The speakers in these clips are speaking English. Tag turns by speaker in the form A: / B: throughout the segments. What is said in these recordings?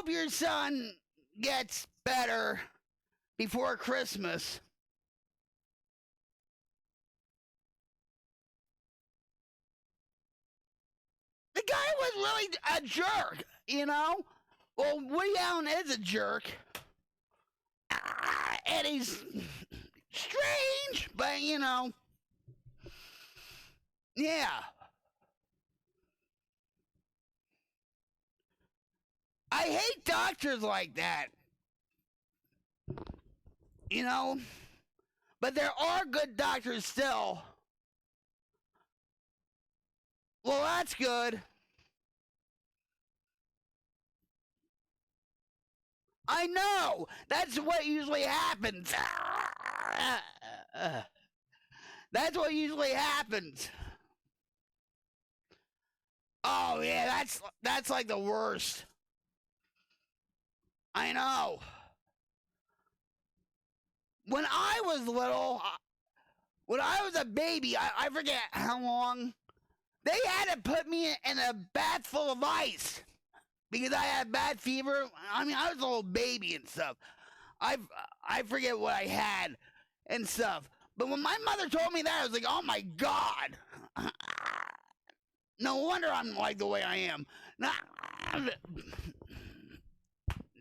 A: hope your son gets better before Christmas. The guy was really a jerk, you know? Well, Woody Allen is a jerk. And he's strange, but you know. Yeah. I hate doctors like that. You know? But there are good doctors still. Well, that's good. I know. That's what usually happens. That's what usually happens. Oh yeah, that's like the worst. I know. When I was little, when I was a baby, I forget how long, they had to put me in a bath full of ice because I had bad fever. I mean, I was a little baby and stuff. I forget what I had and stuff. But when my mother told me that, I was like, oh my God. No wonder I'm like the way I am.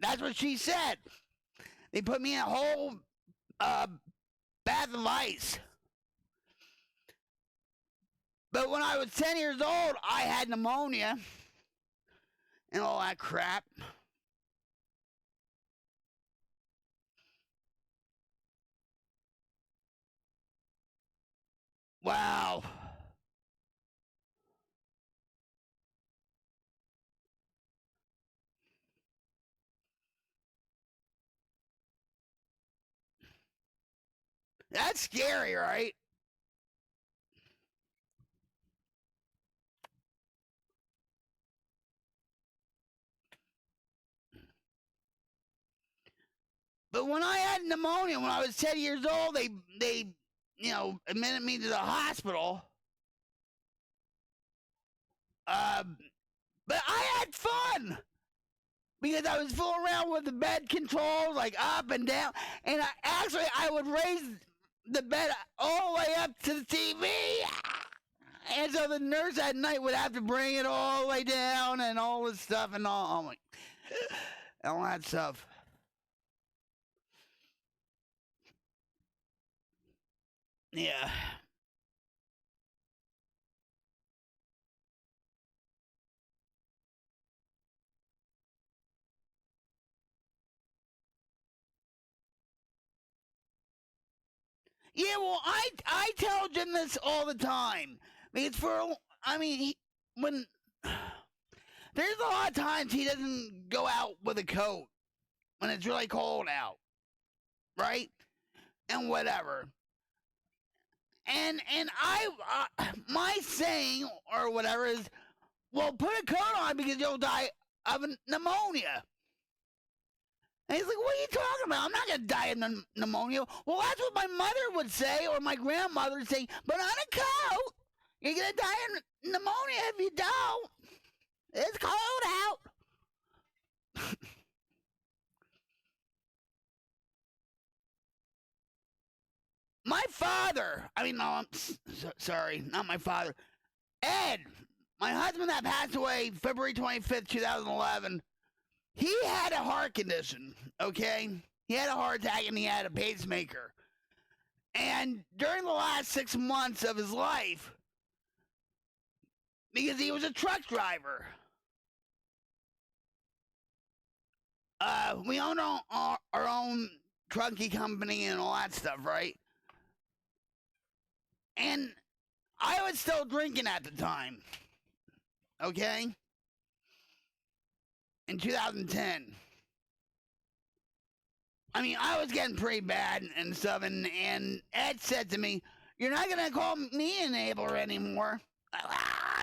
A: That's what she said. They put me in a whole bath of ice. But when I was 10 years old, I had pneumonia and all that crap. Wow. That's scary, right? But when I had pneumonia when I was 10 years old, they admitted me to the hospital. But I had fun because I was fooling around with the bed controls, like up and down, and I would raise the bed all the way up to the TV. And so the nurse at night would have to bring it all the way down and all this stuff and all that stuff. Yeah. Yeah, well, I tell Jim this all the time. Because when there's a lot of times he doesn't go out with a coat when it's really cold out, right? And whatever. And my saying or whatever is, well, put a coat on because you'll die of pneumonia. And he's like, what are you talking about? I'm not going to die of pneumonia. Well, that's what my mother would say, or my grandmother would say, but on a coat, you're going to die of pneumonia if you don't. It's cold out. My father, no, I'm sorry, not my father. Ed, my husband that passed away February 25th, 2011, he had a heart condition, okay? He had a heart attack and he had a pacemaker. And during the last 6 months of his life, because he was a truck driver, we own our own trucking company and all that stuff, right? And I was still drinking at the time, okay? In 2010. I was getting pretty bad and stuff, and Ed said to me, you're not going to call me an enabler anymore.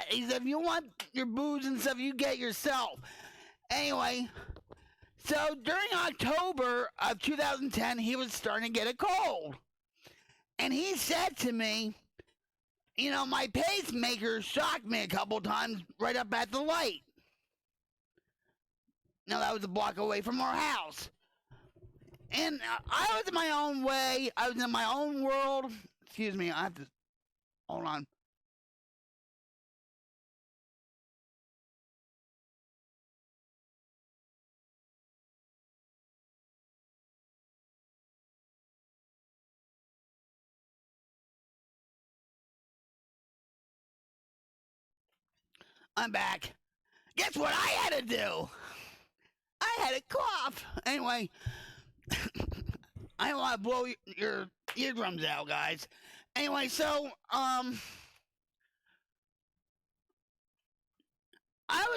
A: He said, if you want your booze and stuff, you get yourself. Anyway, so during October of 2010, he was starting to get a cold. And he said to me, my pacemaker shocked me a couple times right up at the light. Now, that was a block away from our house. And I was in my own way. I was in my own world. Excuse me, I have to. Hold on. I'm back. Guess what I had to do? I had a cough. Anyway, I don't want to blow your eardrums out, guys. Anyway, so I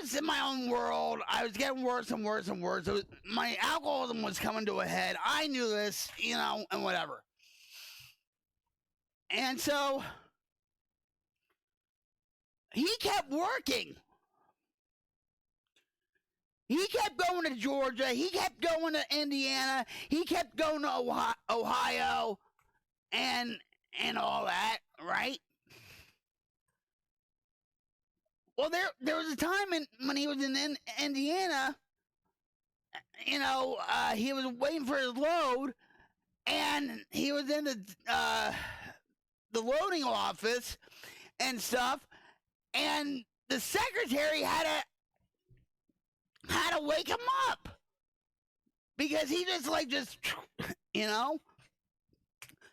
A: was in my own world. I was getting worse and worse and worse. My alcoholism was coming to a head. I knew this, and whatever. And so he kept working. He kept going to Georgia. He kept going to Indiana. He kept going to Ohio, and all that, right? Well, there was a time when he was in Indiana. He was waiting for his load, and he was in the loading office and stuff, and the secretary had to wake him up because he just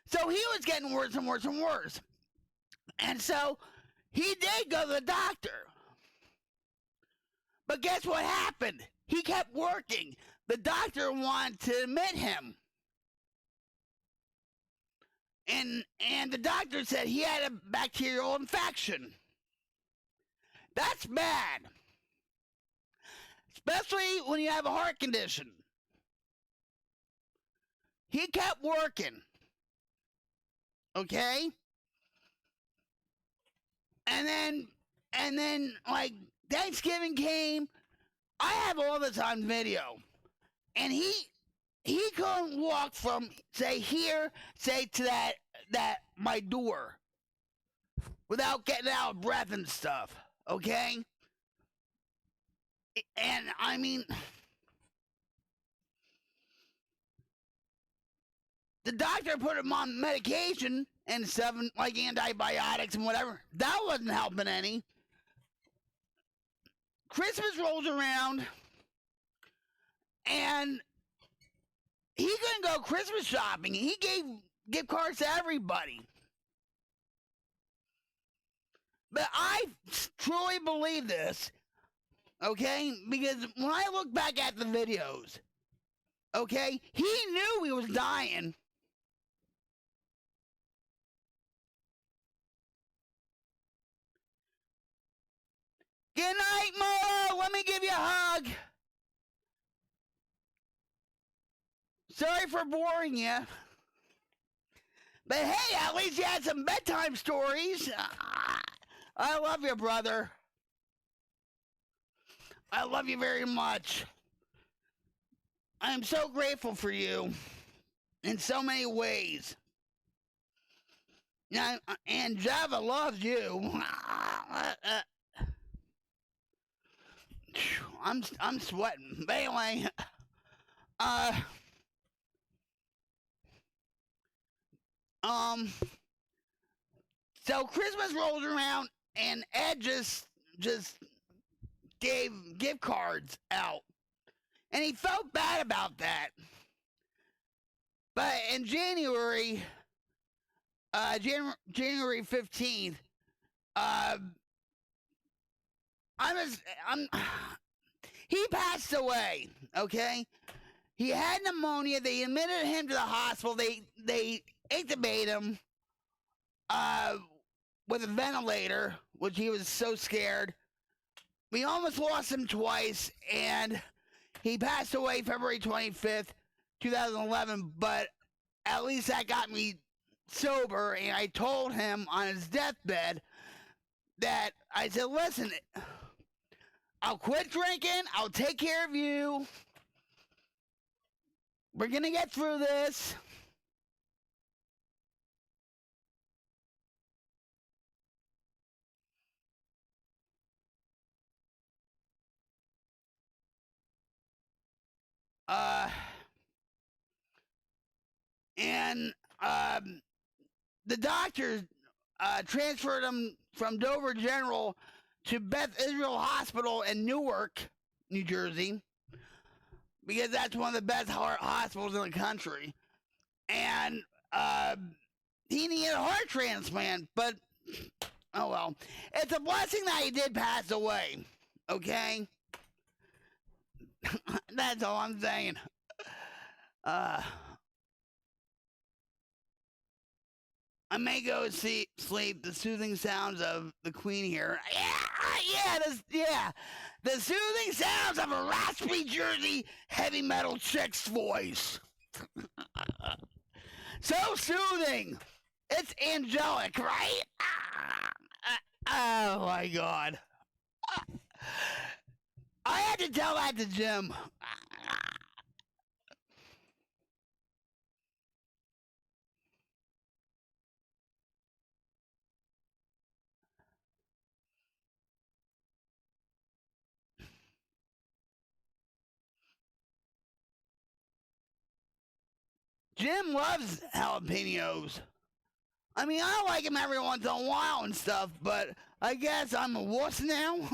A: So he was getting worse and worse and worse, and so he did go to the doctor. But guess what happened? He kept working. The doctor wanted to admit him. And the doctor said he had a bacterial infection. That's bad. Especially when you have a heart condition. He kept working. Okay? And then like Thanksgiving came. I have all this on video. And he couldn't walk from say to that my door without getting out of breath and stuff. Okay? And I mean, the doctor put him on medication and stuff, like antibiotics and whatever. That wasn't helping any. Christmas rolls around, and he couldn't go Christmas shopping. He gave gift cards to everybody. But I truly believe this, okay? Because when I look back at the videos, okay, he knew he was dying. Good night, Mo. Let me give you a hug. Sorry for boring you. But hey, at least you had some bedtime stories. I love you, brother. I love you very much. I am so grateful for you in so many ways. And Java loves you. I'm sweating. But anyway, so Christmas rolls around and Ed just gave gift cards out. And he felt bad about that. But in January 15th, he passed away, okay? He had pneumonia. They admitted him to the hospital. They intubated him with a ventilator, which he was so scared. We almost lost him twice, and he passed away February 25th, 2011, but at least that got me sober, and I told him on his deathbed that I said, listen, I'll quit drinking. I'll take care of you. We're going to get through this. Uh, and the doctors transferred him from Dover General to Beth Israel Hospital in Newark, New Jersey, because that's one of the best heart hospitals in the country. And he needed a heart transplant, but oh well. It's a blessing that he did pass away. Okay? That's all I'm saying. I may go sleep. The soothing sounds of the Queen here. Yeah. The soothing sounds of a raspy Jersey heavy metal chick's voice. So soothing. It's angelic, right? Oh my God. I had to tell that to Jim. Jim loves jalapenos. I mean, I like him every once in a while and stuff, but I guess I'm a wuss now.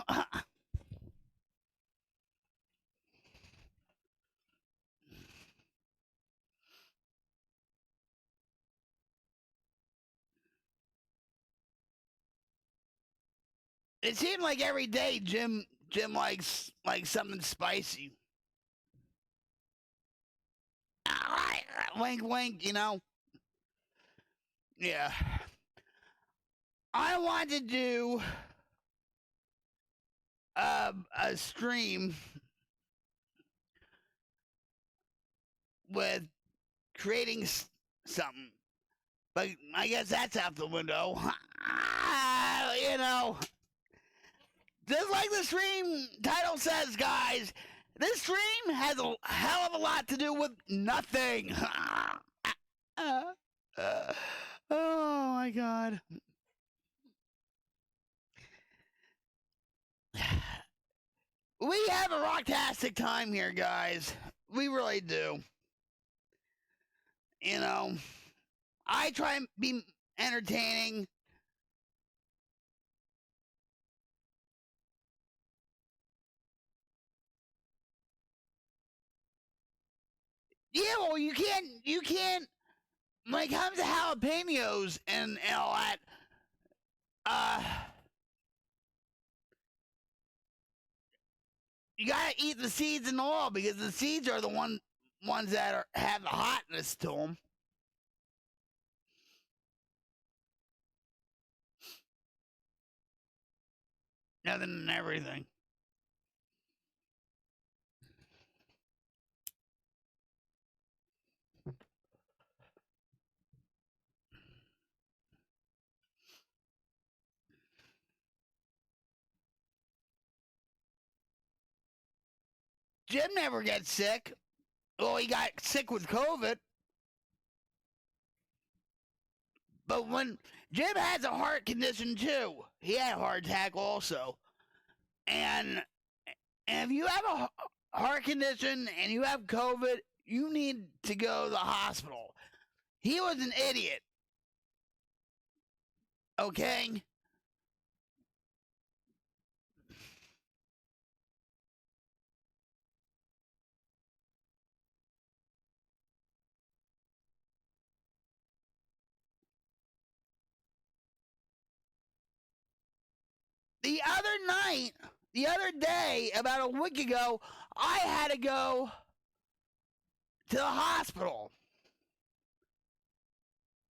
A: It seems like every day Jim likes like something spicy. Wink, wink. Yeah. I want to do a stream with creating something, but I guess that's out the window. Just like the stream title says, guys, this stream has a hell of a lot to do with nothing. Oh my God. We have a rocktastic time here, guys. We really do. I try and be entertaining. Yeah, well, you can't, when it comes to jalapenos and all that, you gotta eat the seeds and all, because the seeds are the ones that have the hotness to them. Nothing and everything. Jim never gets sick. Well, he got sick with COVID. But when Jim has a heart condition too, he had a heart attack also. And if you have a heart condition and you have COVID, you need to go to the hospital. He was an idiot. Okay? The other day, about a week ago, I had to go to the hospital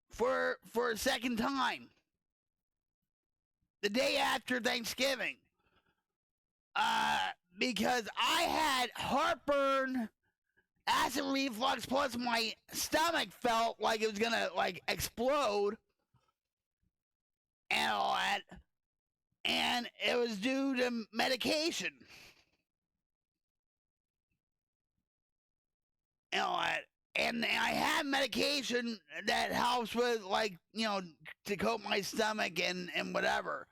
A: for a second time. The day after Thanksgiving. Because I had heartburn, acid reflux, plus my stomach felt like it was gonna like explode and all that. And it was due to medication. And all that. And I have medication that helps with, like, to coat my stomach and whatever.